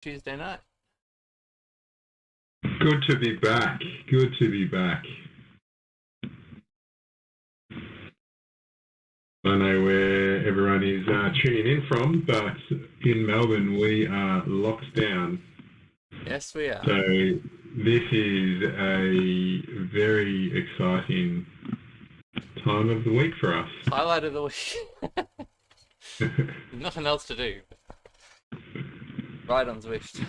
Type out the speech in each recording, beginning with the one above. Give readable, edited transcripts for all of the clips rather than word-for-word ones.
Tuesday night. Good to be back. Good to be back. I don't know where everyone is tuning in from, but in Melbourne we are locked down. Yes, we are. So this is a very exciting time of the week for us. Highlight of the week. Nothing else to do. Right on Zwift.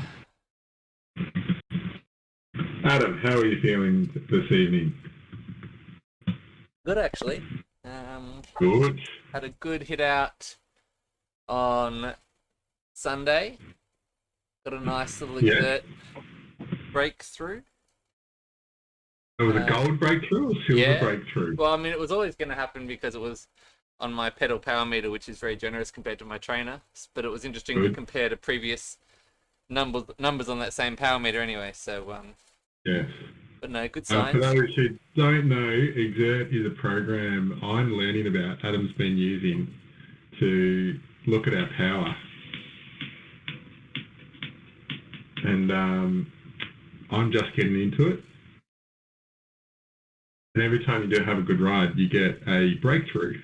Adam, how are you feeling this evening? Good, actually. Good. Had a good hit out on Sunday. Got a nice little exert breakthrough. It was a gold breakthrough or silver breakthrough? Well, I mean, it was always going to happen because it was on my pedal power meter, which is very generous compared to my trainer. But it was interesting to compare to previous numbers on that same power meter anyway. So, yes. But no, good signs. For those who don't know, Exert is a program I'm learning about, Adam's been using to look at our power. And I'm just getting into it. And every time you do have a good ride, you get a breakthrough.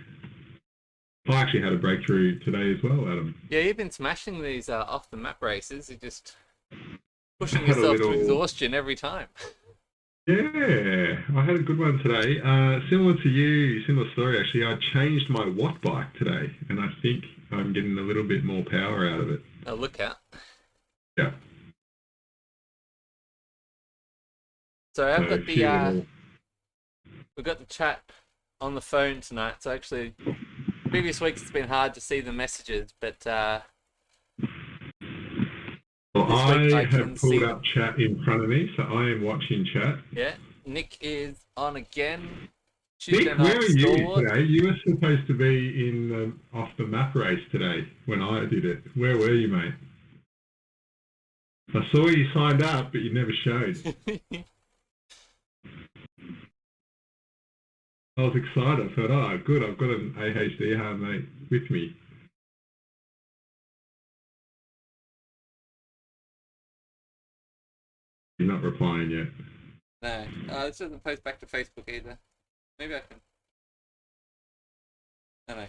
I actually had a breakthrough today as well, Adam. Yeah, you've been smashing these off-the-map races. You're just pushing yourself to exhaustion every time. Yeah, I had a good one today. Similar to you, similar story actually. I changed my watt bike today, and I think I'm getting a little bit more power out of it. Oh, look out. Yeah. So I've got the we've got the chat on the phone tonight. So actually, previous weeks it's been hard to see the messages, but well, I have pulled up chat in front of me, so I am watching chat. Yeah, Nick is on again. Nick, where are you today? You were supposed to be in the off the map race today when I did it. Where were you, mate? I saw you signed up, but you never showed. I was excited. I thought, oh, good, I've got an AHD mate with me. You're not replying yet. No, this doesn't post back to Facebook either. Maybe I can. No.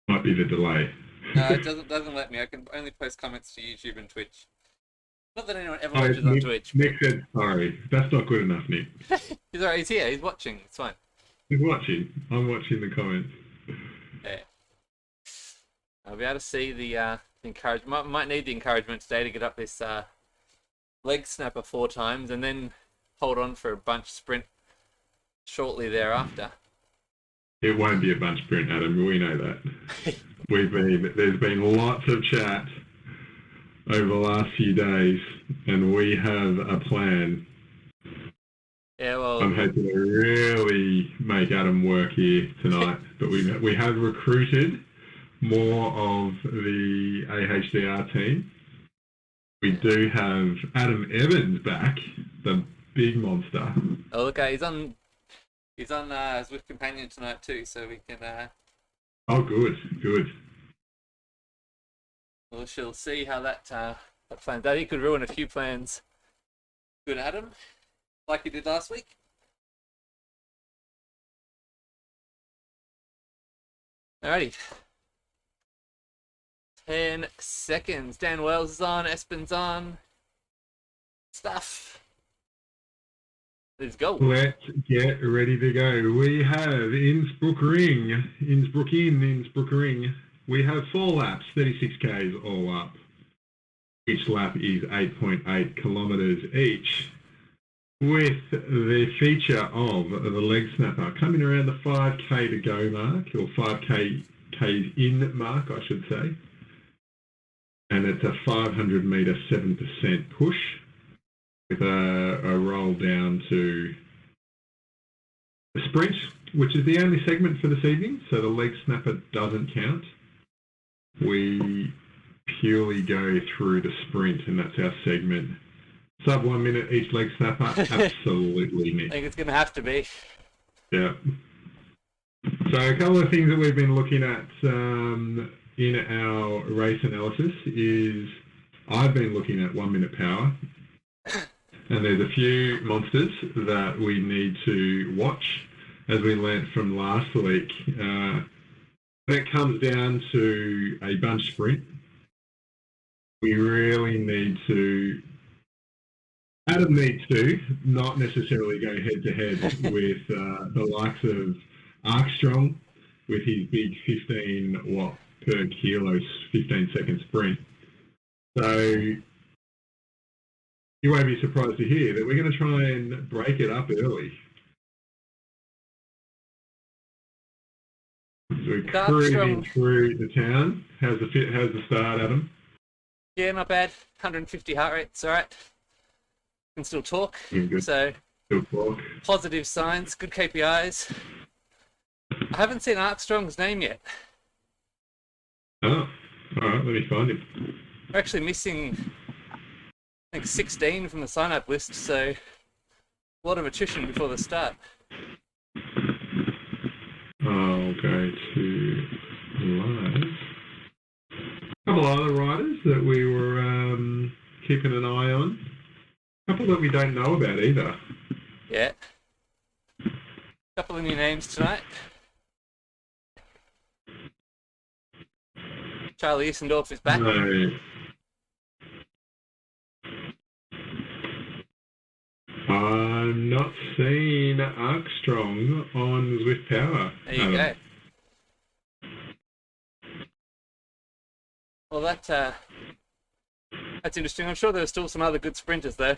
Might be the delay. No, it doesn't let me. I can only post comments to YouTube and Twitch. Not that anyone ever watches on Twitch. Nick said sorry. That's not good enough, Nick. He's alright. He's here. He's watching. It's fine. He's watching. I'm watching the comments. Yeah. I'll be able to see the encouragement. Might need the encouragement today to get up this leg snapper 4 times and then hold on for a bunch sprint shortly thereafter. It won't be a bunch sprint, Adam. We know that. There's been lots of chat over the last few days, and we have a plan. Yeah, well, I'm hoping to really make Adam work here tonight, but we have recruited more of the AHDR team. We do have Adam Evans back, the big monster. Oh, okay, he's on Zwift Companion tonight too, so we can. Oh, good. We shall see how that plans out. He could ruin a few plans. Good, Adam, like he did last week. Alrighty. 10 seconds. Dan Wells is on. Espen's on. Stuff. Let's go. Let's get ready to go. We have Innsbruck Ring. We have 4 laps, 36 Ks all up. Each lap is 8.8 kilometres each. With the feature of the leg snapper coming around the 5K to go mark, or 5K in mark, I should say. And it's a 500 metre 7% push with a roll down to the sprint, which is the only segment for this evening, so the leg snapper doesn't count. We purely go through the sprint, and that's our segment. Sub 1 minute each leg snapper, absolutely, Nick. I think it's going to have to be. Yeah. So a couple of things that we've been looking at in our race analysis is I've been looking at 1 minute power, and there's a few monsters that we need to watch, as we learnt from last week. When it comes down to a bunch sprint, we really need to. Adam needs to not necessarily go head to head with the likes of Armstrong with his big 15 watt per kilo 15-second sprint. So you won't be surprised to hear that we're going to try and break it up early. So we're cruising through the town. How's the start, Adam? Yeah, not bad. 150 heart rate. It's all right. Can still talk. Yeah, good. So still talk. Positive signs, good KPIs. I haven't seen Armstrong's name yet. Oh, all right. Let me find him. We're actually missing, I think, 16 from the sign-up list, so a lot of attrition before the start. I'll go to live. A couple of other riders that we were keeping an eye on. A couple that we don't know about either. Yeah. A couple of new names tonight. Charlie Isendorf is back. No. I'm not seeing Armstrong on Zwift Power. There you go. Well, that's interesting. I'm sure there's still some other good sprinters though.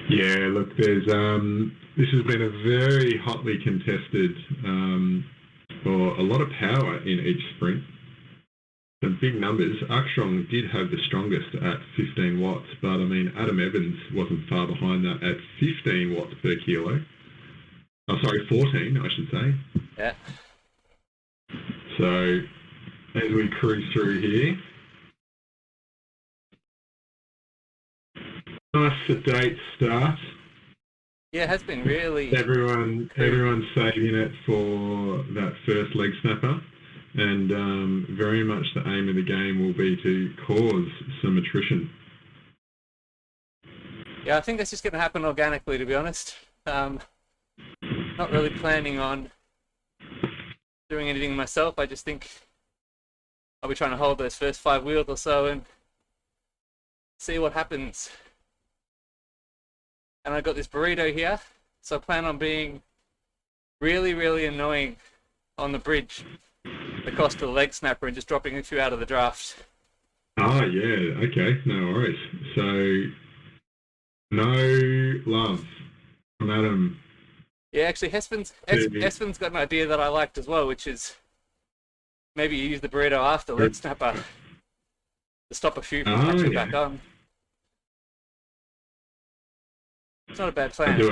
Yeah, look, there's this has been a very hotly contested or a lot of power in each sprint. Some big numbers. Armstrong did have the strongest at 15 watts, but I mean Adam Evans wasn't far behind that at 15 watts per kilo. Oh, sorry, 14, I should say. Yeah. So as we cruise through here. Nice sedate start. Yeah, it has been really. Everyone's saving it for that first leg snapper, and very much the aim of the game will be to cause some attrition. Yeah, I think that's just going to happen organically, to be honest. Not really planning on doing anything myself. I just think I'll be trying to hold those first 5 wheels or so and see what happens. And I got this burrito here, so I plan on being really, really annoying on the bridge, the cost of the leg snapper, and just dropping a few out of the draft. Oh, yeah, okay, no worries. So, no love from Adam. Yeah, actually, Hespen's got an idea that I liked as well, which is maybe you use the burrito after leg snapper to stop a few from catching back on. It's not a bad plan. I do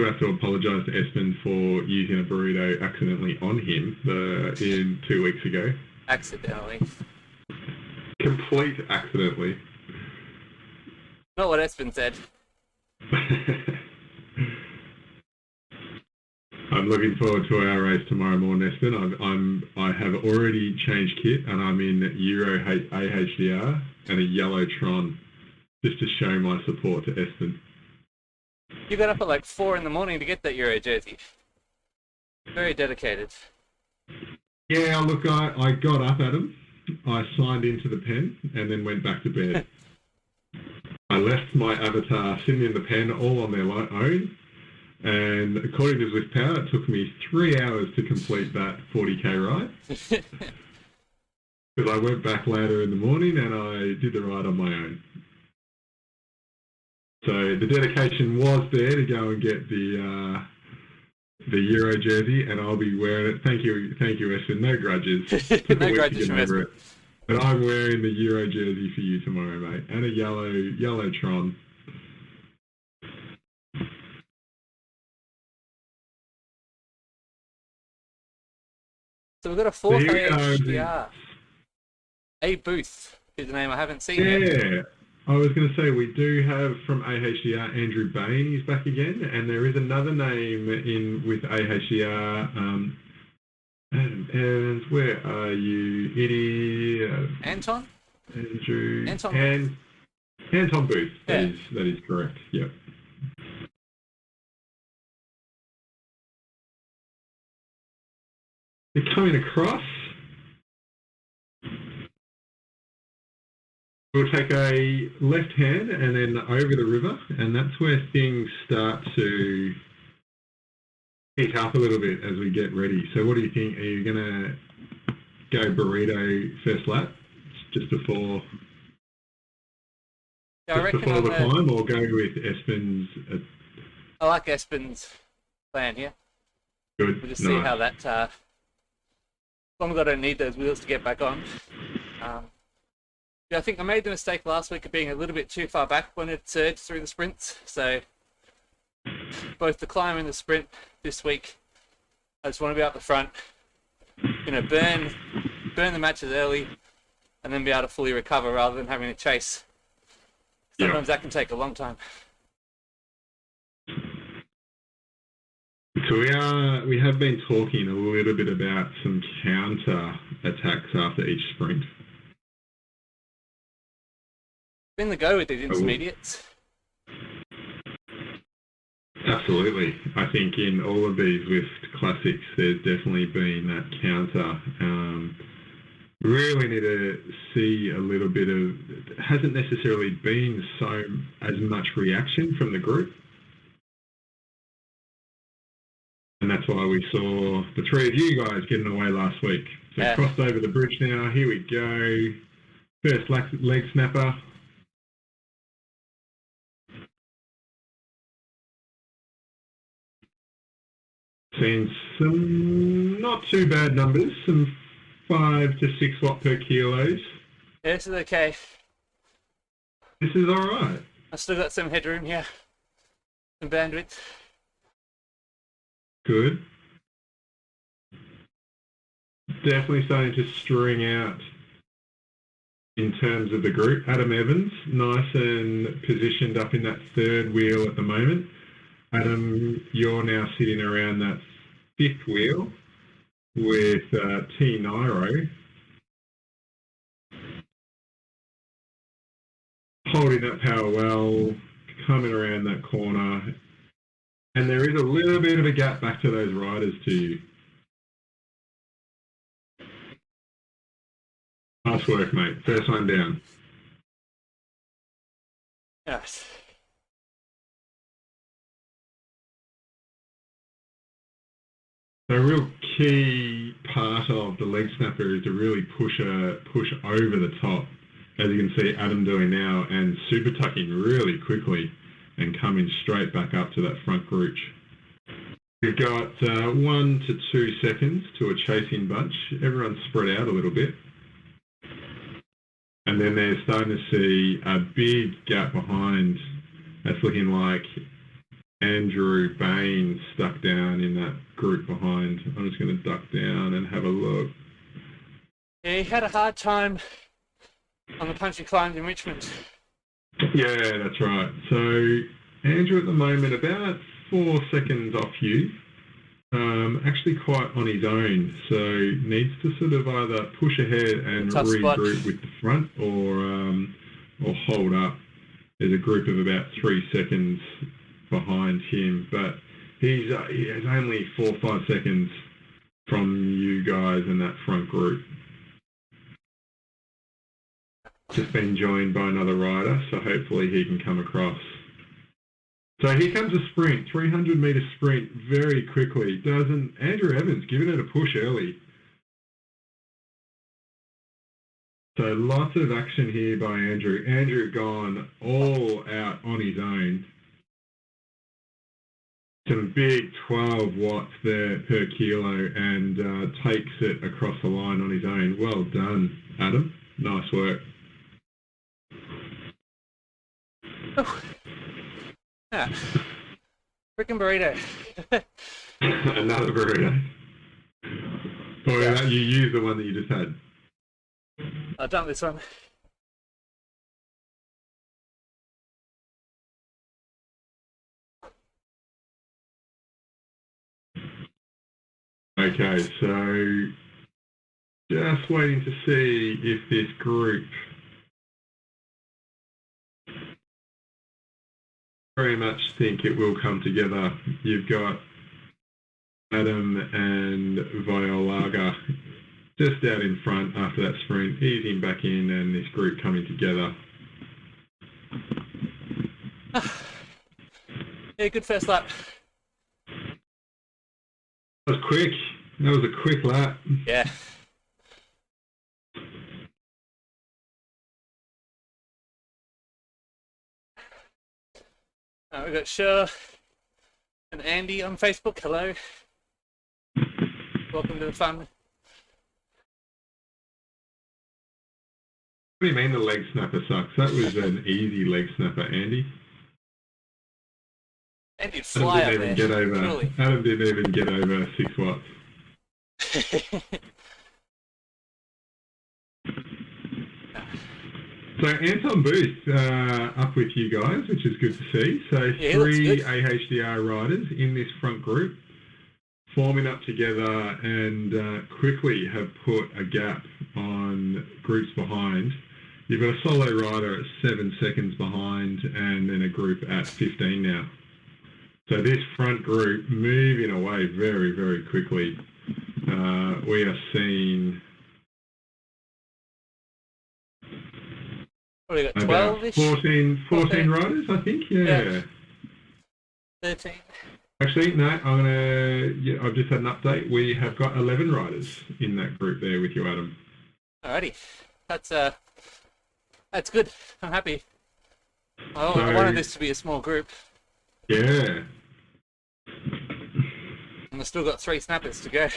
have to apologise to Espen for using a burrito accidentally on him 2 weeks ago. Accidentally. Complete accidentally. Not what Espen said. I'm looking forward to our race tomorrow morning, Espen. I have already changed kit and I'm in Euro AHDR and a yellow Tron just to show my support to Espen. You got up at like 4 in the morning to get that Euro jersey. Very dedicated. Yeah, look, I got up, Adam. I signed into the pen and then went back to bed. I left my avatar sitting in the pen all on their own. And according to Zwift Power, it took me 3 hours to complete that 40k ride. Because I went back later in the morning and I did the ride on my own. So the dedication was there to go and get the Euro jersey, and I'll be wearing it. Thank you, Espen. No grudges. No grudges from Espen. But I'm wearing the Euro jersey for you tomorrow, mate, and a yellow Tron. So we've got a 4th AHDR. A Booth is the name I haven't seen yet. Yeah. I was going to say, we do have from AHDR, Andrew Bain is back again, and there is another name in with AHDR, Adam Evans, where are you, idiot? Anton? Andrew Anton. and Anton Booth. Yeah. That is correct. Yep. They're coming across. We'll take a left hand and then over the river, and that's where things start to heat up a little bit as we get ready. So what do you think? Are you going to go burrito first lap just before, Yeah, I reckon before the climb, or go with Espen's? I like Espen's plan here. Good. We'll just see how that. As long as I don't need those wheels to get back on. Yeah, I think I made the mistake last week of being a little bit too far back when it surged through the sprints. So both the climb and the sprint this week, I just want to be out the front, burn the matches early, and then be able to fully recover rather than having to chase. Sometimes that can take a long time. So we have been talking a little bit about some counter attacks after each sprint. Been the go with these intermediates. Absolutely. I think in all of these Zwift classics, there's definitely been that counter. Really need to see a little bit of, it hasn't necessarily been so as much reaction from the group. And that's why we saw the three of you guys getting away last week. So crossed over the bridge now. Here we go. First leg snapper. Seen some not too bad numbers, some 5 to 6 watt per kilos. Yeah, this is okay. This is all right. I've still got some headroom here, some bandwidth. Good. Definitely starting to string out in terms of the group. Adam Evans, nice and positioned up in that third wheel at the moment. Adam, you're now sitting around that fifth wheel with T. Nairo holding that power well, coming around that corner, and there is a little bit of a gap back to those riders to you. Nice work, mate. First one down. Yes. So a real key part of the leg snapper is to really push over the top, as you can see Adam doing now, and super tucking really quickly and coming straight back up to that front group. We've got 1 to 2 seconds to a chasing bunch. Everyone's spread out a little bit. And then they're starting to see a big gap behind. That's looking like Andrew Bain stuck down in that group behind. I'm just going to duck down and have a look. Yeah, he had a hard time on the punchy climb in Richmond. Yeah, that's right. So Andrew at the moment about 4 seconds off you. Actually quite on his own, so needs to sort of either push ahead and regroup with the front or hold up. There's a group of about 3 seconds behind him, but he has only 4 or 5 seconds from you guys in that front group. Just been joined by another rider, so hopefully he can come across. So here comes a sprint, 300-metre sprint, very quickly. Andrew Evans giving it a push early. So lots of action here by Andrew. Andrew gone all out on his own. Some big 12 watts there per kilo and takes it across the line on his own. Well done, Adam. Nice work. Oh. Yeah. Frickin' burrito. Another burrito. Oh, yeah. You use the one that you just had. I've done this one. Okay, so just waiting to see if this group very much think it will come together. You've got Adam and Violaga just out in front after that sprint, easing back in, and this group coming together. Yeah, good first lap. That was quick. That was a quick lap. Yeah. We've got Shur and Andy on Facebook. Hello. Welcome to the fun. What do you mean the leg snapper sucks? That was an easy leg snapper, Andy. Andy'd fly up there. Adam didn't even get over 6 watts. So Anton Booth up with you guys, which is good to see. So yeah, 3 AHDR riders in this front group forming up together and quickly have put a gap on groups behind. You've got a solo rider at 7 seconds behind and then a group at 15 now. So this front group moving away very, very quickly. We are seeing... What have we got, 12-ish? 14 riders, I think, yeah. 13. Actually, no, I've just had an update. We have got 11 riders in that group there with you, Adam. Alrighty. That's good. I'm happy. I wanted this to be a small group. Yeah. And I've still got 3 snappers to go.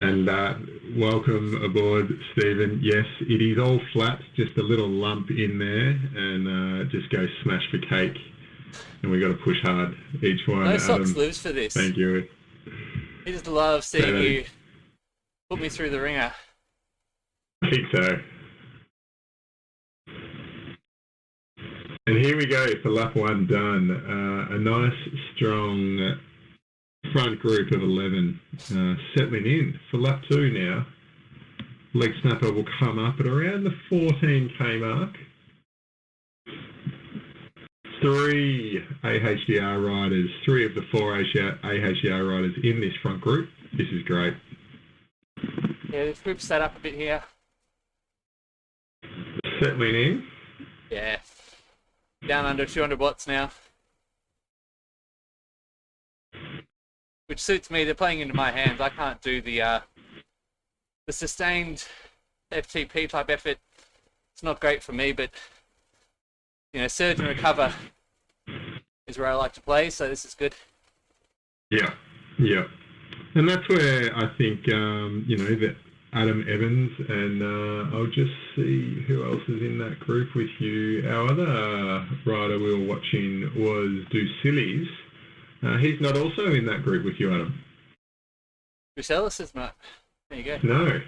And welcome aboard, Stephen. Yes, it is all flat, just a little lump in there, and just go smash for cake. And we got to push hard each one. No socks loose for this. Thank you. I just love seeing you put me through the ringer. I think so. And here we go for lap 1 done. A nice, strong front group of 11 settling in for lap 2 now. Leg snapper will come up at around the 14k mark. 3 AHDR riders, 3 of the 4 AHDR riders in this front group. This is great. Yeah, this group's set up a bit here. Settling in. Yeah. Down under 200 watts now. Which suits me. They're playing into my hands. I can't do the sustained FTP type effort. It's not great for me, but you know, surge and recover is where I like to play. So this is good. Yeah, yeah, and that's where I think you know that Adam Evans and I'll just see who else is in that group with you. Our other rider we were watching was Ducilli's. He's not also in that group with you, Adam. Brucellis is not. There you go. No.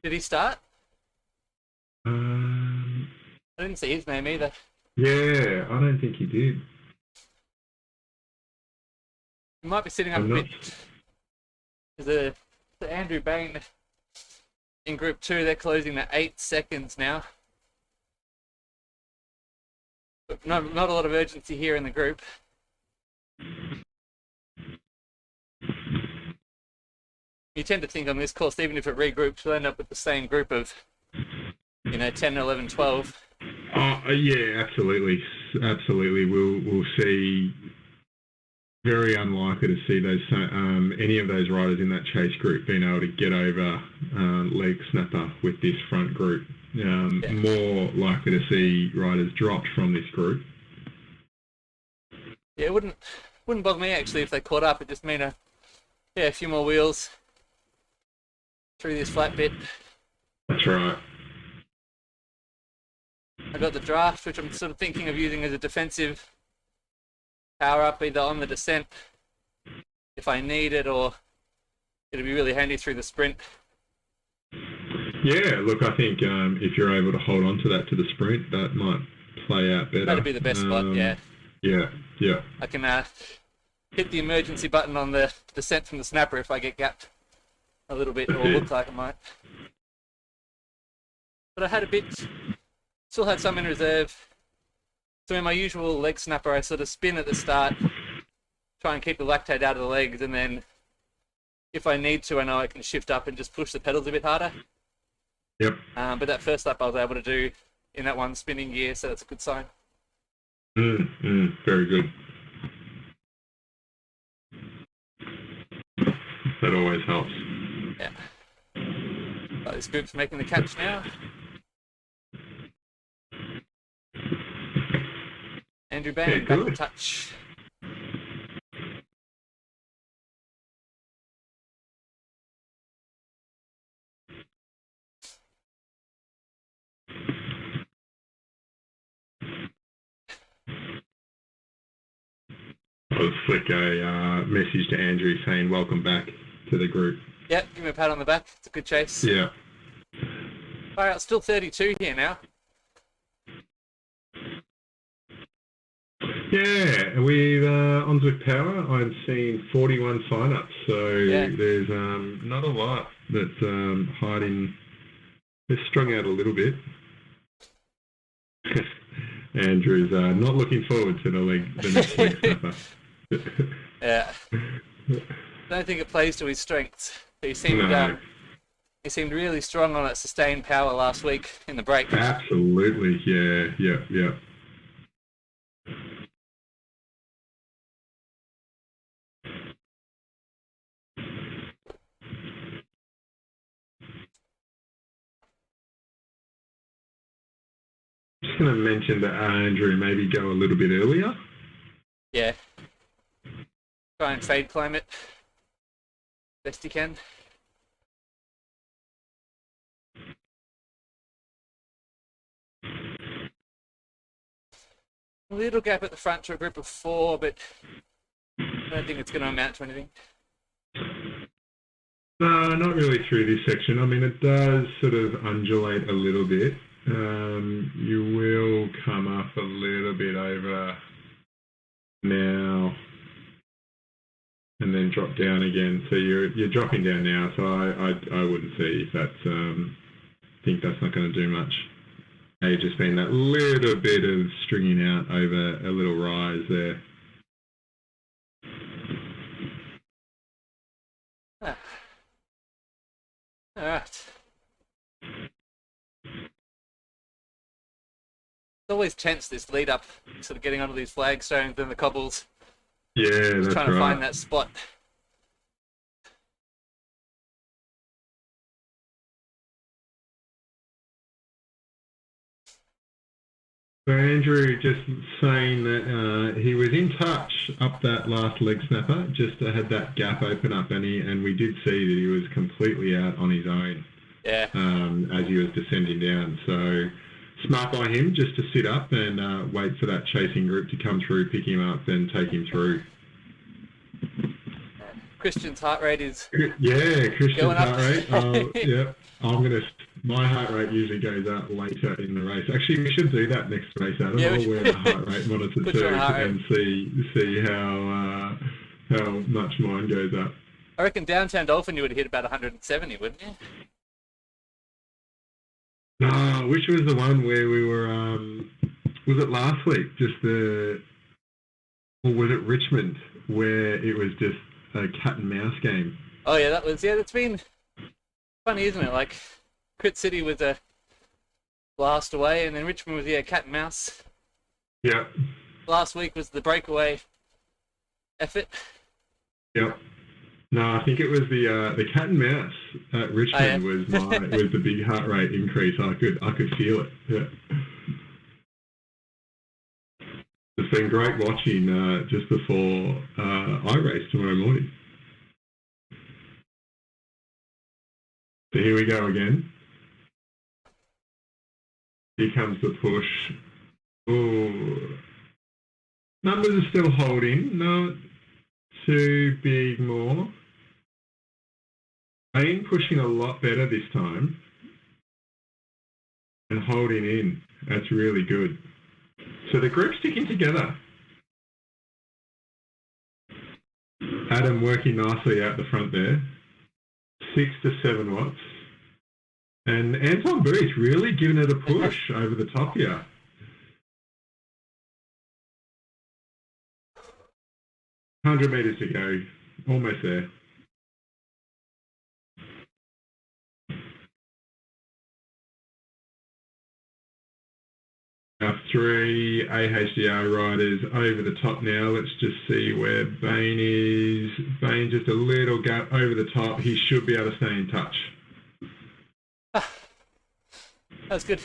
Did he start? I didn't see his name either. Yeah, I don't think he did. He might be sitting up a bit. There's the Andrew Bain in group 2. They're closing at 8 seconds now. But not a lot of urgency here in the group. You tend to think on this course, even if it regroups, we'll end up with the same group of, you know, 10, 11, 12. Yeah, absolutely. Absolutely. We'll see. Very unlikely to see those any of those riders in that chase group being able to get over leg snapper with this front group. Yeah. More likely to see riders dropped from this group. Yeah, it wouldn't bother me actually if they caught up. It just mean a few more wheels through this flat bit. That's right. I got the draft, which I'm sort of thinking of using as a defensive power up, either on the descent if I need it, or it'll be really handy through the sprint. Yeah, look, I think if you're able to hold on to that to the sprint, that might play out better. That'd be the best spot, yeah. Yeah, yeah. I can hit the emergency button on the descent from the snapper if I get gapped a little bit, or look like I might. But I had a bit Still had some in reserve. So in my usual leg snapper, I sort of spin at the start, try and keep the lactate out of the legs, and then if I need to, I know I can shift up and just push the pedals a bit harder. Yep. But that first lap I was able to do in that one spinning gear, so that's a good sign. Very good. That always helps. Yeah. This group's making the catch now. Andrew Bain, back in touch. I'll flick a message to Andrew saying welcome back to the group. Yep, give me a pat on the back. It's a good chase. Yeah. All right, still 32 here now. Yeah, we've on Zwift Power, I'm seeing 41 sign-ups, so there's not a lot that's hiding. They're strung out a little bit. Andrew's not looking forward to the next leg snapper. Yeah. I don't think it plays to his strengths. He seemed really strong on that sustained power last week in the break. Absolutely, yeah. Just going to mention that Andrew maybe go a little bit earlier. Yeah. Try and fade climb it best he can. A little gap at the front to a group of 4, but I don't think it's going to amount to anything. No, not really through this section. I mean, it does sort of undulate a little bit. You will come up a little bit over now and then drop down again. So you're dropping down now, so I wouldn't see if that's think that's not going to do much. May just been that little bit of stringing out over a little rise there. All right. It's always tense, this lead up, sort of getting onto these flagstones and the cobbles. Yeah, just that's trying to right. find that spot. So Andrew just saying that he was in touch up that last leg snapper, just had that gap open up, and we did see that he was completely out on his own. Yeah. As he was descending down. So smart by him just to sit up and wait for that chasing group to come through, pick him up and take him through. Christian's heart rate is Christian's heart rate. Yep. My heart rate usually goes up later in the race. Actually, we should do that next race, Adam. Yeah, I'll wear a heart rate monitor too and see how much mine goes up. I reckon downtown Dolphin you would hit about 170, wouldn't you? No, which was the one where we were, was it last week? Or was it Richmond, where it was just a cat and mouse game? Oh yeah, that's been funny, isn't it? Like, Crit City was a blast away, and then Richmond was, cat and mouse. Yeah. Last week was the breakaway effort. Yep. No, I think it was the cat and mouse at Richmond was the big heart rate increase. I could feel it. Yeah. It's been great watching just before I race tomorrow morning. So here we go again. Here comes the push. Oh, numbers are still holding. Not too big more. Been pushing a lot better this time and holding in. That's really good. So the group's sticking together. Adam working nicely out the front there. 6 to 7 watts. And Anton Booth really giving it a push over the top here. "100 metres to go. Almost there." Our 3 AHDR riders over the top now. Let's just see where Bain is. Bain just a little gap over the top. He should be able to stay in touch. That's good.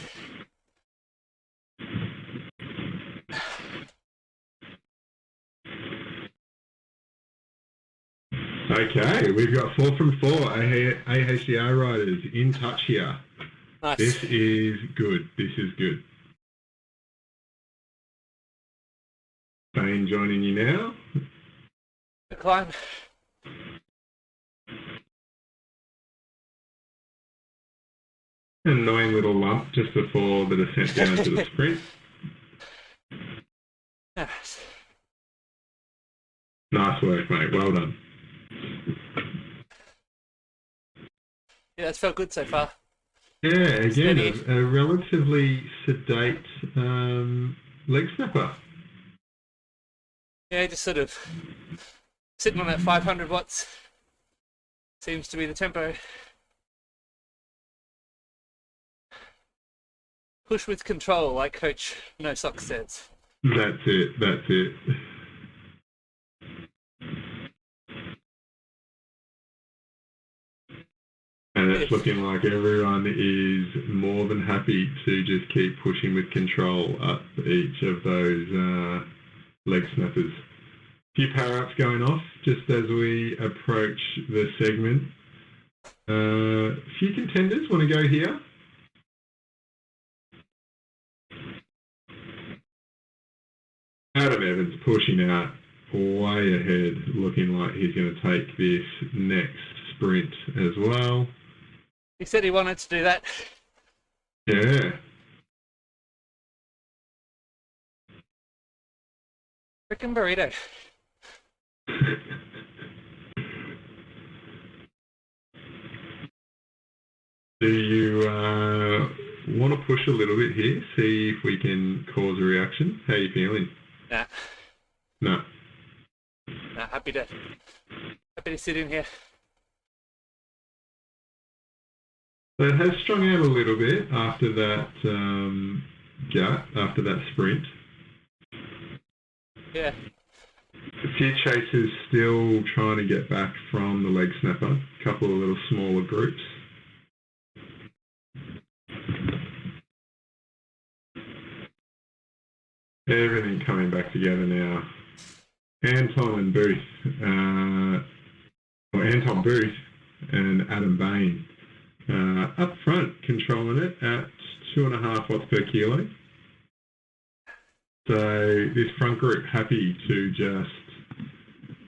Okay, we've got 4 from 4 AHDR riders in touch here. Nice. This is good. This is good. Bain joining you now. Good climb. Annoying little lump just before the descent down to the sprint. Nice. Nice work, mate. Well done. Yeah, that's felt good so far. Yeah, again, Steady. a relatively sedate leg snapper. Yeah, just sort of sitting on that 500 watts seems to be the tempo. Push with control, like Coach No Socks says. That's it. That's it. And it's looking like everyone is more than happy to just keep pushing with control up each of those leg snappers. A few power-ups going off just as we approach the segment. A few contenders want to go here. Adam Evans pushing out way ahead, looking like he's going to take this next sprint as well. He said he wanted to do that. Yeah. Frickin' burrito. Do you want to push a little bit here, see if we can cause a reaction? How are you feeling? Nah. No. Nah, happy to sit in here. So it has strung out a little bit after that gap, after that sprint. Yeah. A few chasers still trying to get back from the leg snapper. A couple of little smaller groups. Everything coming back together now. Anton Booth and Adam Bain up front, controlling it at 2.5 watts per kilo. So this front group happy to just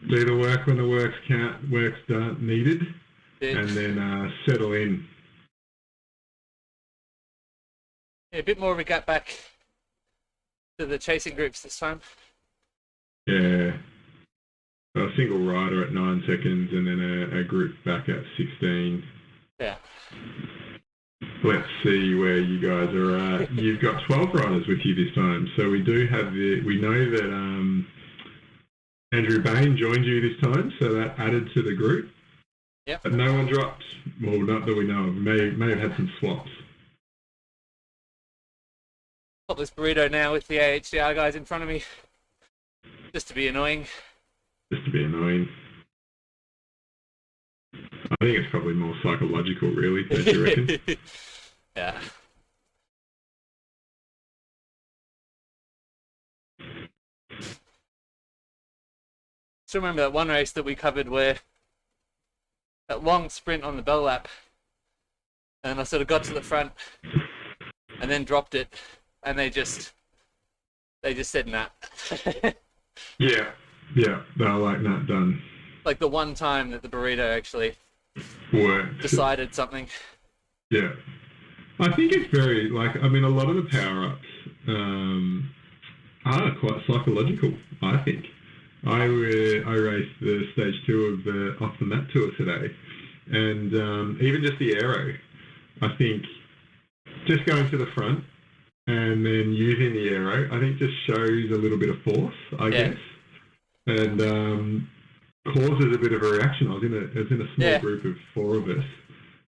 do the work when the work's done needed, and then settle in. Yeah, a bit more of a gap back to the chasing groups this time. Yeah. A single rider at 9 seconds and then a group back at 16. Yeah. Let's see where you guys are at. You've got 12 riders with you this time. So we know that Andrew Bain joined you this time, so that added to the group. Yep. But no one dropped. Well, not that we know of. May have had some swaps. Pop this burrito now with the AHDR guys in front of me. Just to be annoying. Just to be annoying. I think it's probably more psychological, really, don't you reckon? Yeah. Still remember that one race that we covered where that long sprint on the bell lap, and I sort of got to the front and then dropped it, and they just said nah. Yeah, they're like, nah, done. Like the one time that the burrito actually worked. Decided something. Yeah. I think it's very, a lot of the power-ups are quite psychological, I think. I raced the stage 2 of the Off the Mat tour today, and even just the aero, I think just going to the front and then using the aero, I think just shows a little bit of force, I guess, and causes a bit of a reaction. I was in a small group of 4 of us,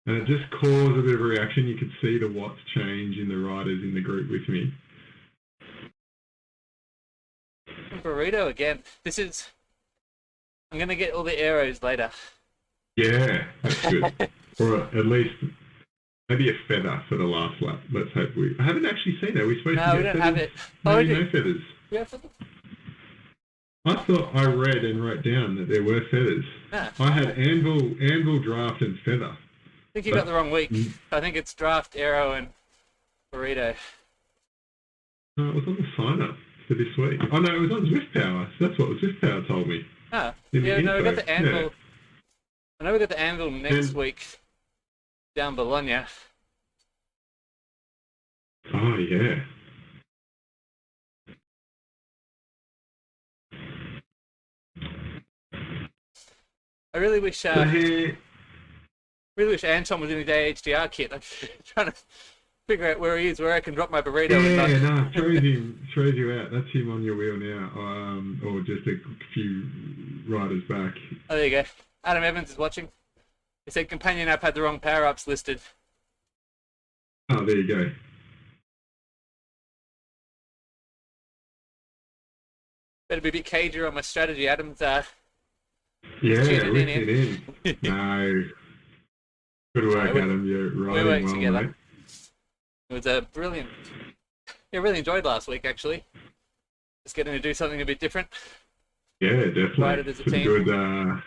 and it just caused a bit of a reaction. You could see the watts change in the riders in the group with me. Burrito again. I'm going to get all the arrows later. Yeah, that's good. Or at least maybe a feather for the last lap. Let's hope I haven't actually seen it. We're supposed to get we don't feathers. have it. Maybe no feathers. We have feathers? I thought I read and wrote down that there were feathers. Ah. I had anvil, draft, and feather. I think you got the wrong week. I think it's draft, arrow, and burrito. No, it was on the sign-up for this week. Oh, no, it was on Zwift Power. So that's what Zwift Power told me. Ah, yeah, no, we got the anvil. Yeah. I know we got the anvil next week down Bologna. Oh, yeah. I really wish Anton was in his AHDR kit. I'm trying to figure out where he is, where I can drop my burrito. Yeah, no, throws you out. That's him on your wheel now, or just a few riders back. Oh, there you go. Adam Evans is watching. He said Companion app had the wrong power-ups listed. Oh, there you go. Better be a bit cagier on my strategy. Adam's listening in. No. Good work, Adam. You're riding we're working together. Mate. It was a brilliant. I really enjoyed last week, actually. Just getting to do something a bit different. Yeah, definitely. Ride it as a team.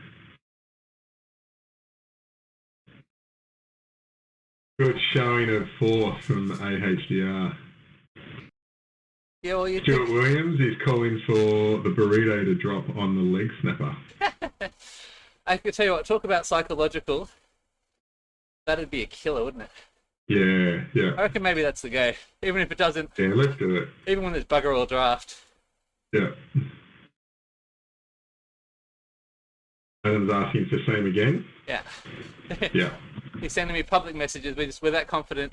Good showing of force from AHDR. Yeah, well, Stuart Williams is calling for the burrito to drop on the leg snapper. I could tell you what, talk about psychological. That'd be a killer, wouldn't it? Yeah. I reckon maybe that's the go. Even if it doesn't. Yeah, let's do it. Even when there's bugger all draft. Yeah. Adam's asking for same again. Yeah. Yeah. He's sending me public messages. We're that confident.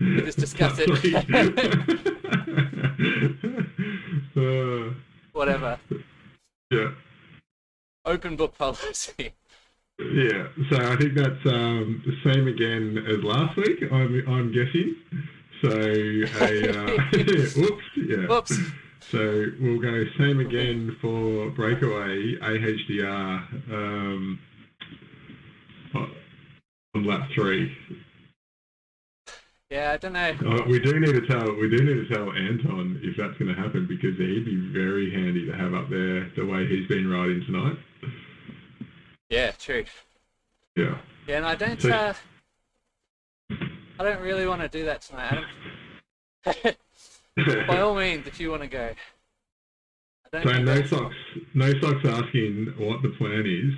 We just discuss it. Whatever. Yeah. Open book policy. Yeah, so I think that's the same again as last week, I'm guessing. So, oops, yeah. Whoops. So we'll go same again for breakaway AHDR on lap 3. Yeah, I don't know. We do need to tell Anton if that's going to happen, because he'd be very handy to have up there the way he's been riding tonight. Yeah, true. Yeah. Yeah, and I don't really want to do that tonight, Adam. By all means, if you want to go. So no socks asking what the plan is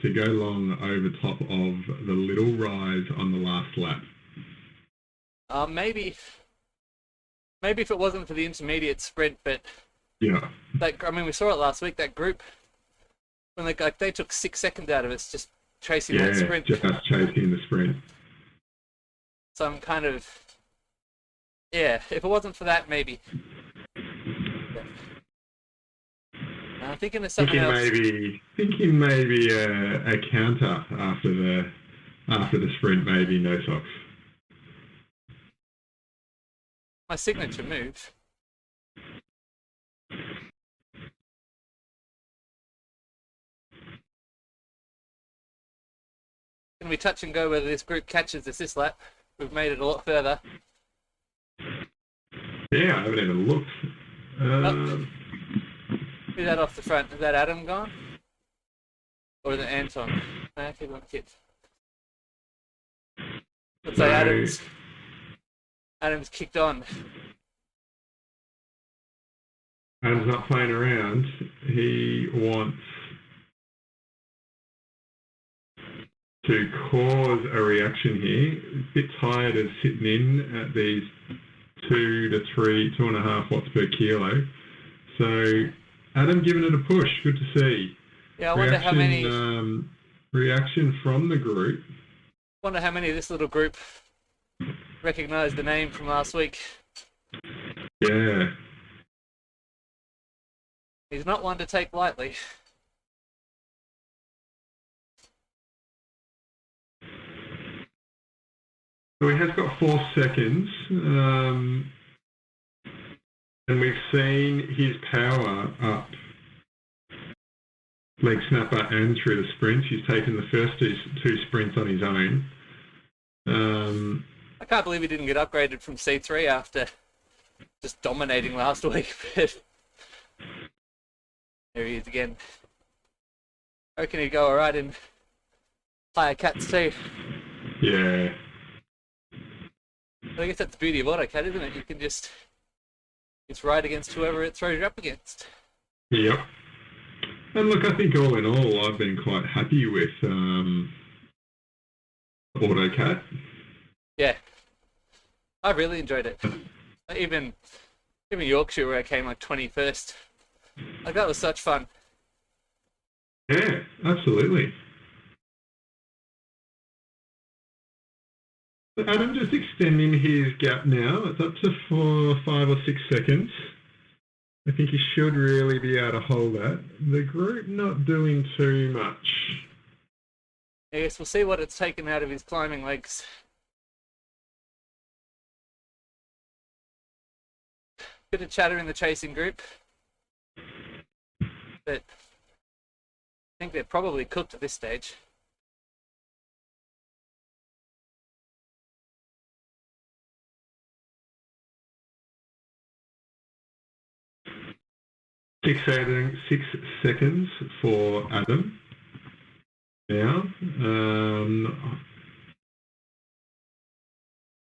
to go long over top of the little rise on the last lap. Maybe if it wasn't for the intermediate sprint, but yeah, we saw it last week. That group, when they took 6 seconds out of us just chasing that sprint. Just chasing the sprint. So I'm kind of, if it wasn't for that, maybe. I'm thinking of something else. Thinking maybe a counter after the sprint, maybe no socks. My signature move. Can we touch and go whether this group catches us this lap? We've made it a lot further. Yeah, I haven't even looked. Who's that off the front? Is that Adam gone? Or is it Anton? No, keep on kids. Let's say Adam's kicked on. Adam's not playing around. He wants to cause a reaction here. A bit tired of sitting in at these 2.5 watts per kilo. So Adam giving it a push. Good to see. Yeah, I wonder how many reaction from the group. Wonder how many of this little group recognise the name from last week. Yeah. He's not one to take lightly. So he has got 4 seconds, and we've seen his power up leg snapper and through the sprints. He's taken the first two sprints on his own. I can't believe he didn't get upgraded from C3 after just dominating last week. But there he is again. I reckon he'd go alright in higher cats too. Yeah. But I guess that's the beauty of AutoCAD, isn't it? You can just, it's right against whoever it throws you up against. Yep. And look, I think all in all, I've been quite happy with AutoCAD. Yeah. I really enjoyed it. Even Yorkshire, where I came like 21st. Like, that was such fun. Yeah, absolutely. So Adam just extending his gap now. It's up to 5 or 6 seconds. I think he should really be able to hold that. The group not doing too much. I guess we'll see what it's taken out of his climbing legs. Bit of chatter in the chasing group. But I think they're probably cooked at this stage. Six seconds for Adam. Now,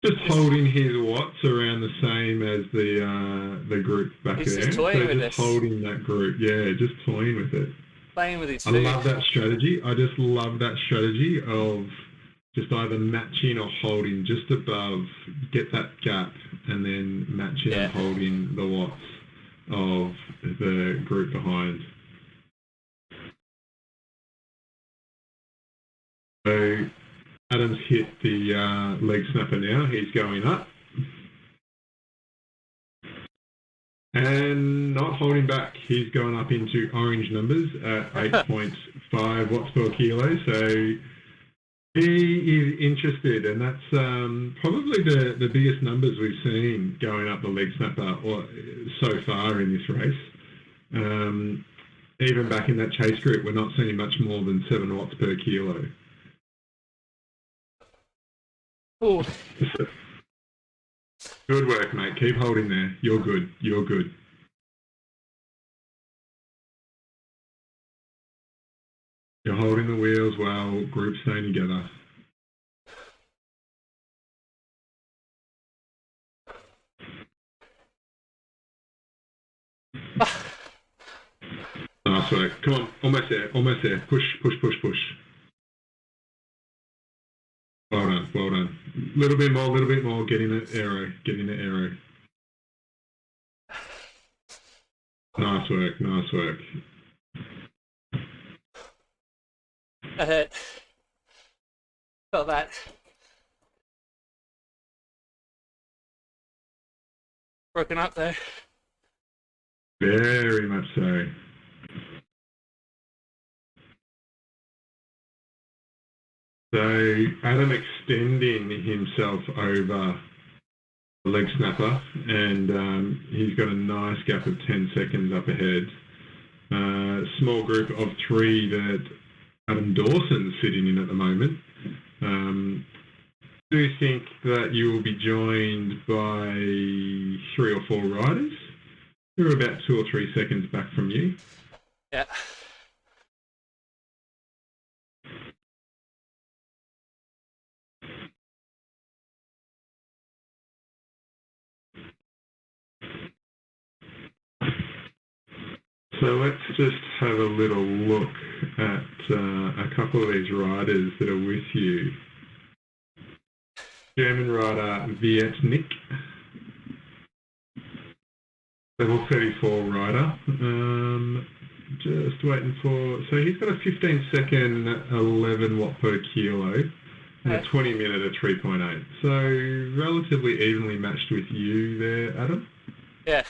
just holding his watts around the same as the group back He's there. just toying with us. Holding that group, yeah, just toying with it. Playing with his I food. love that strategy. I just love that strategy of just either matching or holding just above, get that gap, and then matching and holding the watts of the group behind. So Adam's hit the leg snapper now. He's going up. And not holding back. He's going up into orange numbers at 8.5 watts per kilo. So he is interested, and that's probably the biggest numbers we've seen going up the leg snapper so far in this race. Even back in that chase group, we're not seeing much more than 7 watts per kilo. Ooh. Good work, mate. Keep holding there. You're good. You're good. You're holding the wheels well. Group staying together. Nice work. Come on. Almost there. Almost there. Push, push, push, push. Well done. Well done. A little bit more. Getting the arrow. Getting the arrow. Nice work. Nice work. That hurt. Felt that. Broken up there. Very much so. So Adam extending himself over the leg snapper, and he's got a nice gap of 10 seconds up ahead. Small group of 3 that Adam Dawson's sitting in at the moment. Do you think that you will be joined by 3 or 4 riders who are about 2 or 3 seconds back from you? Yeah. So let's just have a little look at a couple of these riders that are with you. German rider Vietnik, level 34 rider. Just waiting for, so he's got a 15-second 11 watt per kilo. and a 20-minute at 3.8. So relatively evenly matched with you there, Adam. Yeah.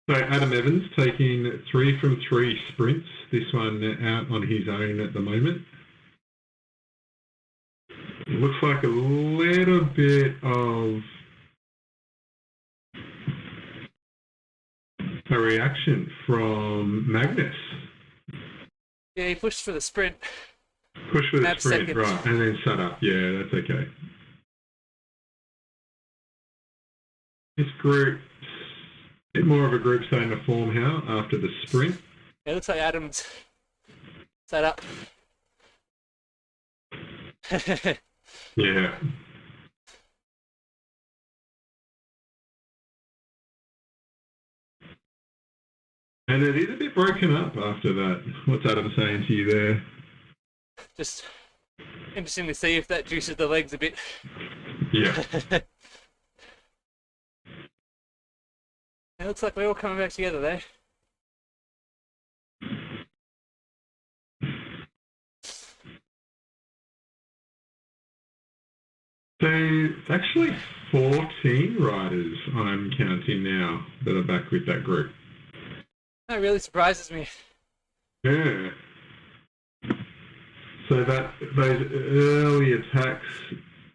So Adam Evans taking 3 from 3 sprints, this one out on his own at the moment. Looks like a little bit of a reaction from Magnus. Yeah, he pushed for the sprint. Push for the sprint, second. right, and then shut up. Yeah, that's okay. This group, a bit more of a group starting to form now after the sprint. Yeah, it looks like Adam's set up. Yeah. And it is a bit broken up after that. What's Adam saying to you there? Just interesting to see if that juices the legs a bit. Yeah. It looks like we're all coming back together there. So it's actually 14 riders I'm counting now that are back with that group. That really surprises me. Yeah. So that those early attacks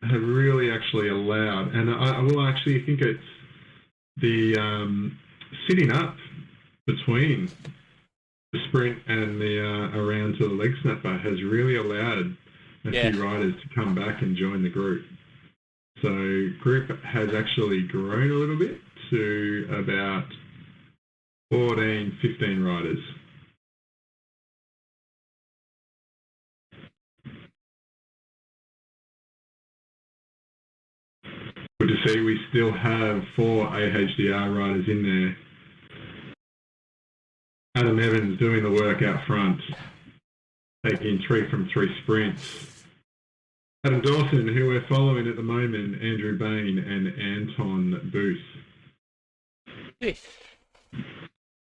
have really actually allowed, and I will actually think it's the sitting up between the sprint and the around to the leg snapper has really allowed a few riders to come back and join the group. So group has actually grown a little bit to about 14, 15 riders. Good to see we still have 4 AHDR riders in there. Adam Evans doing the work out front, taking 3 from 3 sprints. Adam Dawson, who we're following at the moment, Andrew Bain and Anton Booth. Hey.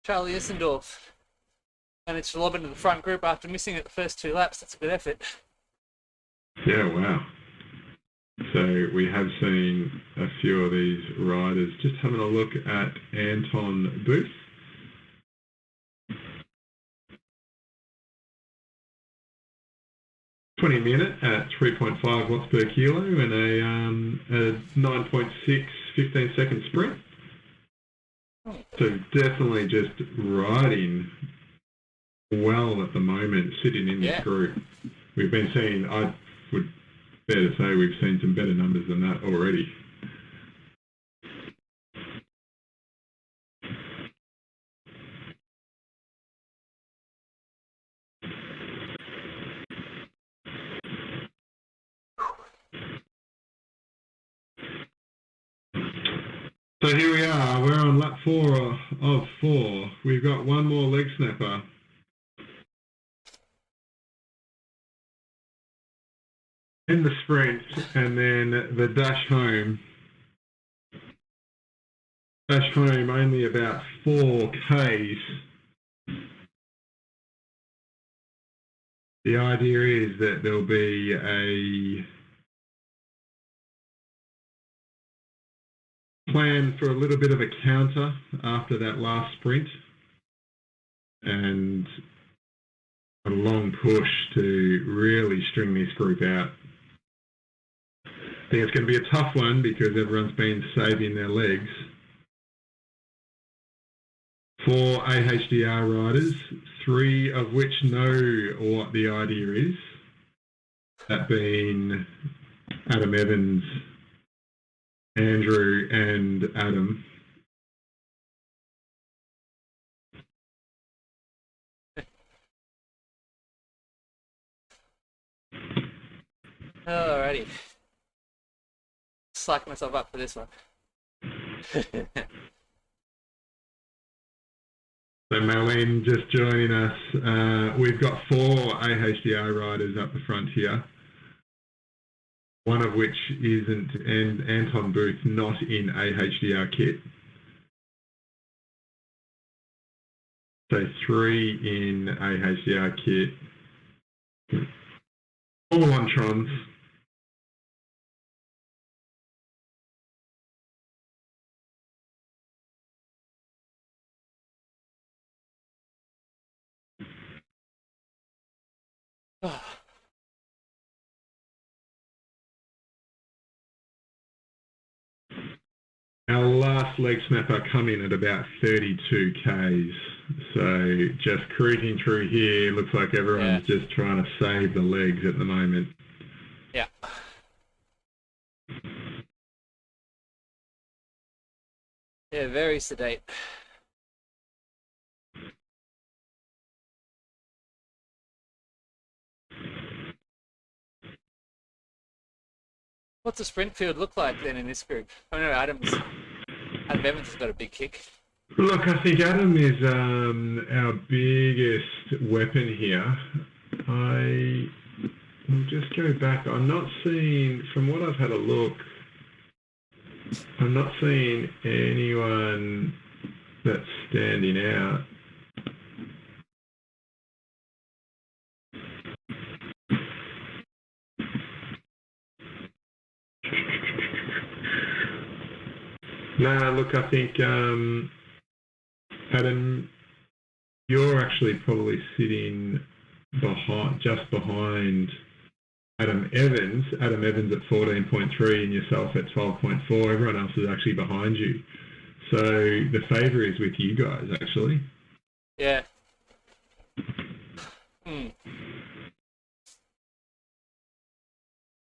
Charlie Essendorf managed to lob into the front group after missing it the first 2 laps. That's a good effort. Yeah, wow. So we have seen a few of these riders. Just having a look at Anton Booth. $20-minute at 3.5 watts per kilo and a 9.6 15-second sprint. So definitely just riding well at the moment, sitting in this group. We've been seeing, I would fair to say we've seen some better numbers than that already. So here we are, we're on lap 4 of 4. We've got one more leg snapper. In the sprint, and then the dash home. Dash home only about 4 Ks. The idea is that there'll be a plan for a little bit of a counter after that last sprint and a long push to really string this group out. I think it's going to be a tough one because everyone's been saving their legs. 4 AHDR riders, 3 of which know what the idea is, that being Adam Evans, Andrew and Adam. Alrighty. Slack myself up for this one. So Marlene just joining us. We've got 4 AHDR riders up the front here. one of which isn't, and Anton Booth not in AHDR kit. So 3 in AHDR kit. All on Trons. Our last leg snapper come in at about 32 Ks. So just cruising through here, looks like everyone's just trying to save the legs at the moment. Yeah. Yeah, very sedate. What's the sprint field look like then in this group? I know Adam Evans has got a big kick. Look, I think Adam is our biggest weapon here. I will just go back. I'm not seeing, from what I've had a look, I'm not seeing anyone that's standing out. No, look, I think, Adam, you're actually probably sitting just behind Adam Evans. Adam Evans at 14.3 and yourself at 12.4. Everyone else is actually behind you. So the favour is with you guys, actually. Yeah.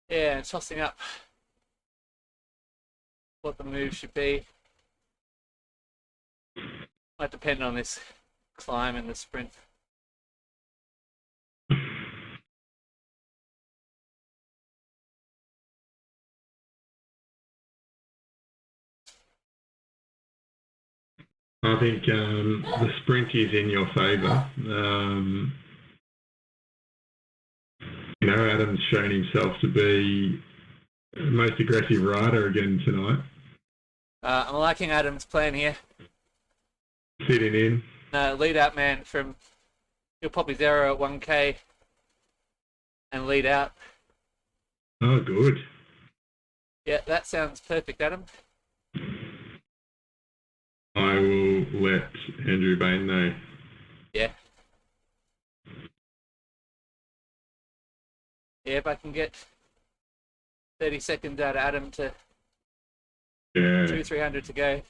Yeah, and tossing up what the move should be. Might depend on this climb and the sprint. I think the sprint is in your favour. You know, Adam's shown himself to be the most aggressive rider again tonight. I'm liking Adam's plan here. Sitting in. Lead out man from, he'll probably zero at 1K and lead out. Oh, good. Yeah, that sounds perfect, Adam. I will let Andrew Bain know. Yeah. Yeah, if I can get 30 seconds out of Adam to 300 to go.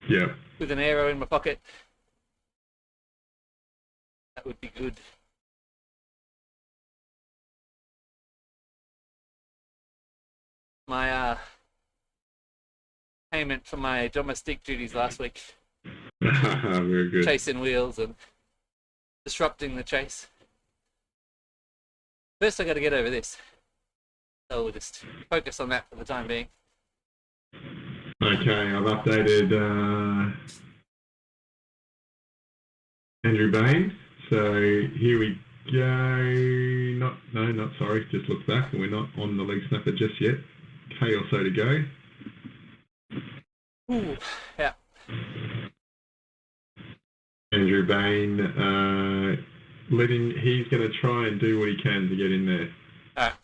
Yeah. With an arrow in my pocket. That would be good. My payment for my domestic duties last week. Very good. Chasing wheels and disrupting the chase. First I got to get over this. So we'll just focus on that for the time being. Okay, I've updated Andrew Bain. So here we go. Sorry, just look back and we're not on the leg snapper just yet. K or so to go. Ooh, yeah. Andrew Bain, he's going to try and do what he can to get in there. All right.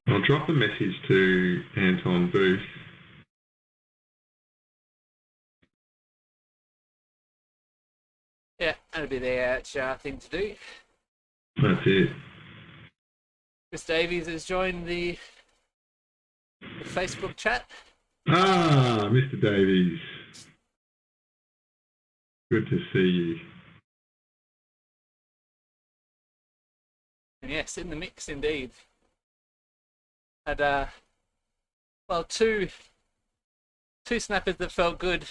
I'll drop a message to Anton Booth. Yeah, that'll be the HR thing to do. That's it. Chris Davies has joined the Facebook chat. Ah, Mr. Davies. Good to see you. And yes, in the mix indeed. Had well, two snappers that felt good.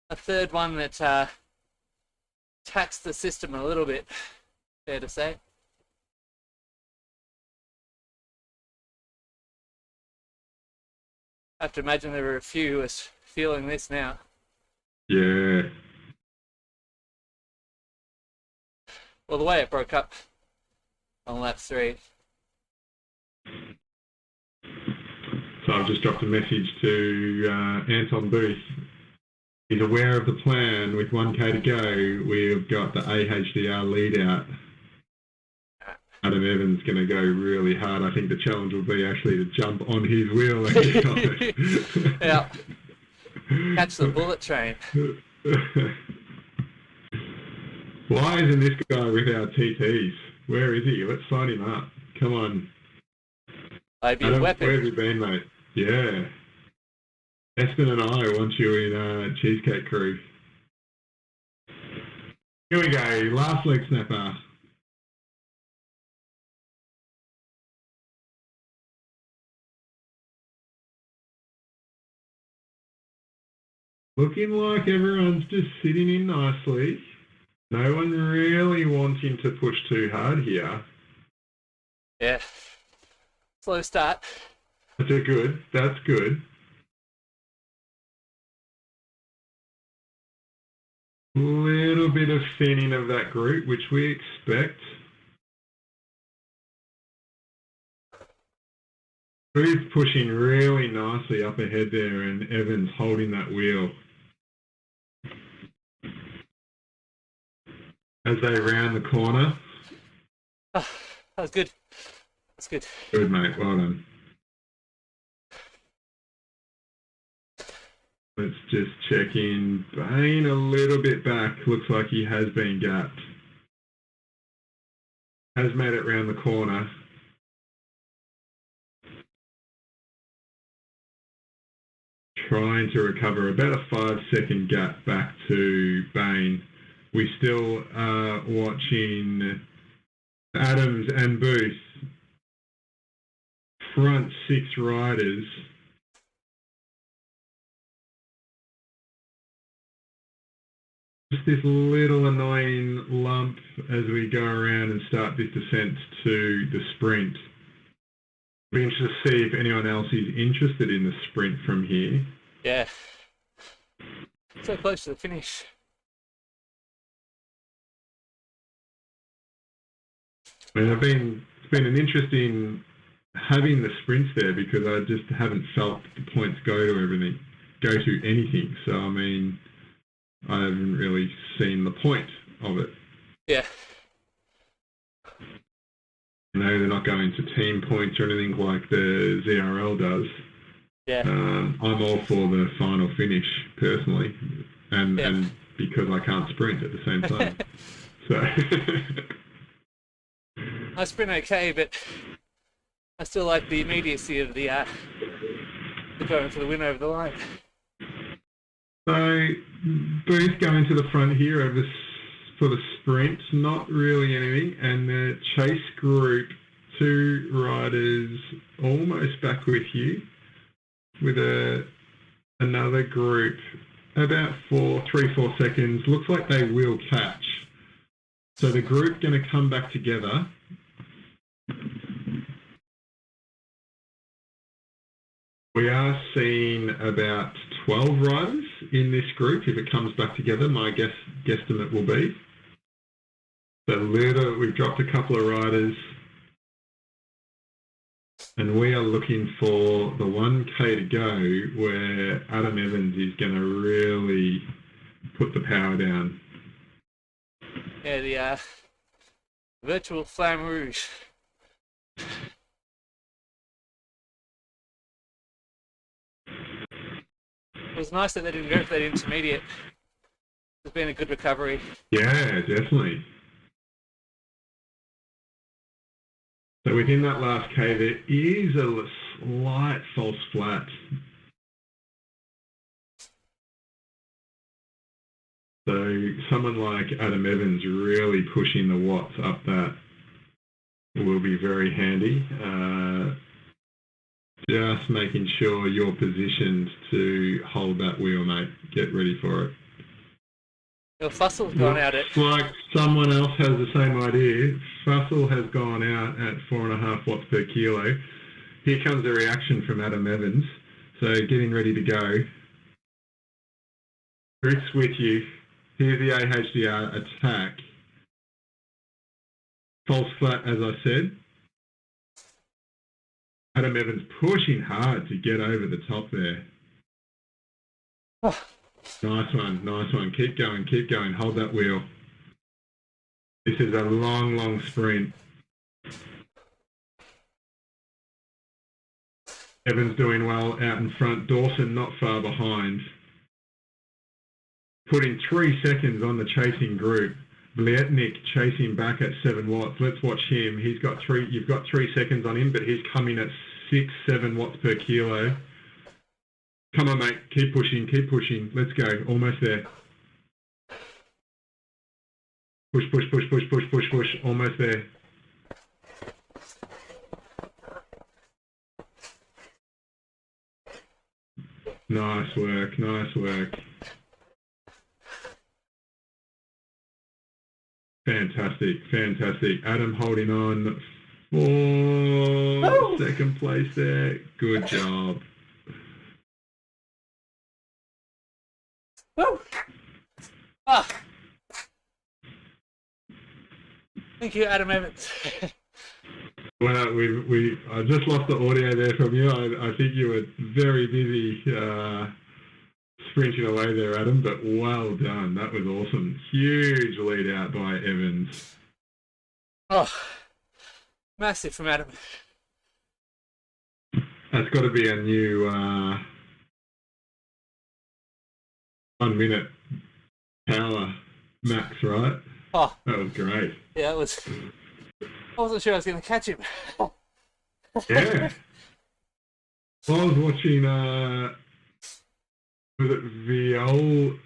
A third one that taxed the system a little bit, fair to say. I have to imagine there were a few who are feeling this now. Yeah. Well, the way it broke up on lap 3. So I've just dropped a message to Anton Booth. He's aware of the plan. With 1K to go, we've got the AHDR lead out. Adam Evans going to go really hard. I think the challenge will be actually to jump on his wheel and get on it. Yeah. Catch the bullet train. Why isn't this guy with our TTs? Where is he? Let's sign him up. Come on. I'd be a weapon. Where have you been, mate? Yeah. Espen and I want you in Cheesecake Crew. Here we go. Last leg snapper. Looking like everyone's just sitting in nicely. No one really wanting to push too hard here. Yeah. Slow start. That's good. Little bit of thinning of that group, which we expect. Booth pushing really nicely up ahead there, and Evans holding that wheel. As they round the corner. Oh, that was good. That's good. Good, mate. Well done. Let's just check in. Bain a little bit back. Looks like he has been gapped. Has made it round the corner. Trying to recover about a 5-second gap back to Bain. We still are watching Adams and Booth. Front 6 riders. Just this little annoying lump as we go around and start this descent to the sprint. Be interested to see if anyone else is interested in the sprint from here. Yeah. So close to the finish. I mean, it's been an interesting having the sprints there because I just haven't felt the points go to anything. So, I mean, I haven't really seen the point of it. Yeah. No, they're not going to team points or anything like the ZRL does. Yeah. I'm all for the final finish, personally, and because I can't sprint at the same time. So I sprint okay, but I still like the immediacy of the going for the win over the line. So Booth going to the front here for the sprint, not really anything, and the chase group, 2 riders almost back with you, with another group about 3-4 seconds. Looks like they will catch. So the group going to come back together. We are seeing about 12 riders in this group. If it comes back together, my guesstimate will be. So we've dropped a couple of riders. And we are looking for the 1K to go where Adam Evans is going to really put the power down. Yeah, the virtual Flamme Rouge. It was nice that they didn't go for that intermediate. It's been a good recovery. Yeah, definitely. So within that last K, there is a slight false flat. So someone like Adam Evans really pushing the watts up that will be very handy. Just making sure you're positioned to hold that wheel, mate. Get ready for it. Your Fussel's gone out at... Like someone else has the same idea. Fussell has gone out at 4.5 watts per kilo. Here comes a reaction from Adam Evans. So getting ready to go. Chris with you. Here's the AHDR attack. False flat, as I said. Adam Evans pushing hard to get over the top there. Oh. Nice one, nice one. Keep going, keep going. Hold that wheel. This is a long, long sprint. Evans doing well out in front. Dawson not far behind. Putting 3 seconds on the chasing group. Vlietnik chasing back at 7 watts. Let's watch him. He's got 3. You've got 3 seconds on him, but he's coming at 6-7 watts per kilo. Come on, mate. Keep pushing. Keep pushing. Let's go. Almost there. Push, push, push, push, push, push, push. Almost there. Nice work. Nice work. Fantastic. Fantastic. Adam holding on for second place there. Good job. Woo! Ah. Thank you, Adam Evans. Well, I just lost the audio there from you. I think you were very busy sprinting away there, Adam, but well done. That was awesome. Huge lead out by Evans. Oh, massive from Adam. That's got to be a new 1 minute power max, right? Oh, that was great. Yeah, it was. I wasn't sure I was going to catch him. Yeah. Well, I was watching, was it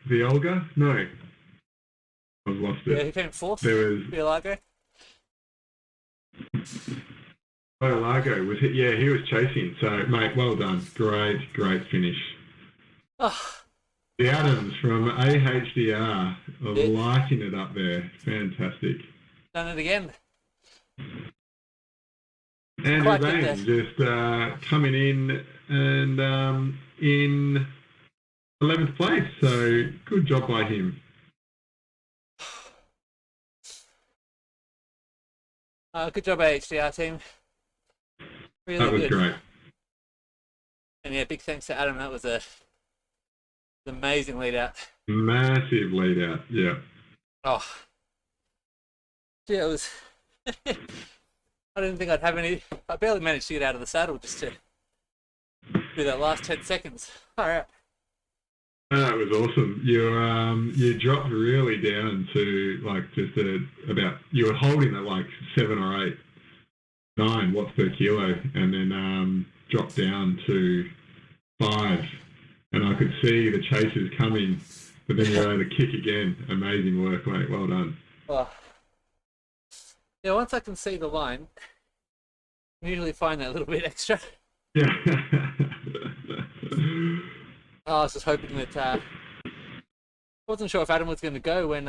Violga? No. I've lost it. Yeah, he came fourth. There was... Violago. Violago, was it? Yeah, he was chasing. So, mate, well done. Great, great finish. Oh. The Adams from AHDR lighting it up there. Fantastic. Done it again. Andrew Bain just coming in and in 11th place. So good job by him. Good job, AHDR team. Really that was good. Great. And yeah, big thanks to Adam. That was an amazing lead out. Massive lead out, yeah. Oh. Yeah, it was... I didn't think I'd have any... I barely managed to get out of the saddle just to do that last 10 seconds. All right. That was awesome. You dropped really down to like just about... You were holding at like 7 or 8, 9 watts per kilo and then dropped down to 5. And I could see the chasers coming, but then you were able to kick again. Amazing work, mate. Well done. Oh. Yeah, once I can see the line, I usually find that a little bit extra. Yeah. I was just hoping that... I wasn't sure if Adam was going to go when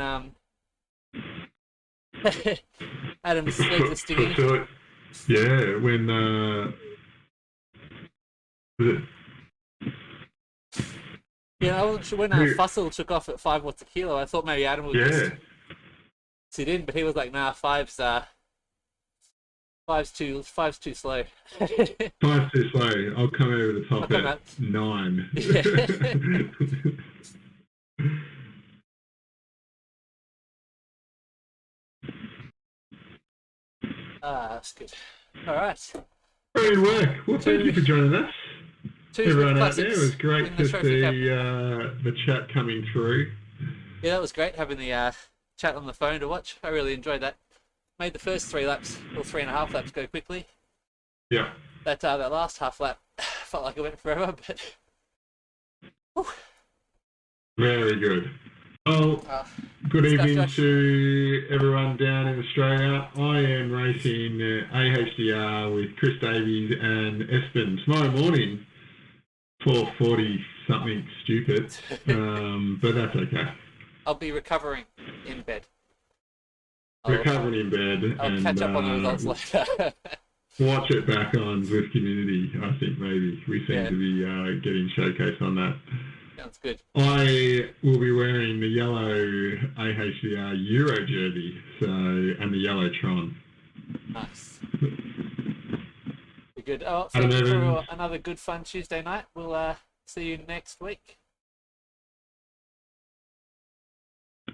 Adam's legs are stinging. Yeah, when... was it... Yeah, I wasn't sure when Fussell took off at 5 watts a kilo. I thought maybe Adam would just sit in, but he was like, "Nah, five's too slow." 5's too slow. I'll come over the top at 9. That's good. All right. Great work. Well, thank you for joining us. Everyone out there, it was great to see the chat coming through. Yeah, that was great having the chat on the phone to watch. I really enjoyed that. Made the first 3 laps or 3.5 laps go quickly. Yeah. That last half lap felt like it went forever, but. Whew. Very good. Well, good evening to everyone down in Australia. I am racing AHDR with Chris Davies and Espen tomorrow morning. 4:40 something stupid, but that's okay. I'll be recovering in bed. Recovering in bed. I'll catch up on the results later. watch it back on Zwift Community. I think maybe we seem Yeah. to be getting showcased on that. Sounds good. I will be wearing the yellow AHCR Euro jersey, and the yellow Tron. Nice. Be good. Oh, Adam thank you Evans. for another good fun Tuesday night. We'll see you next week.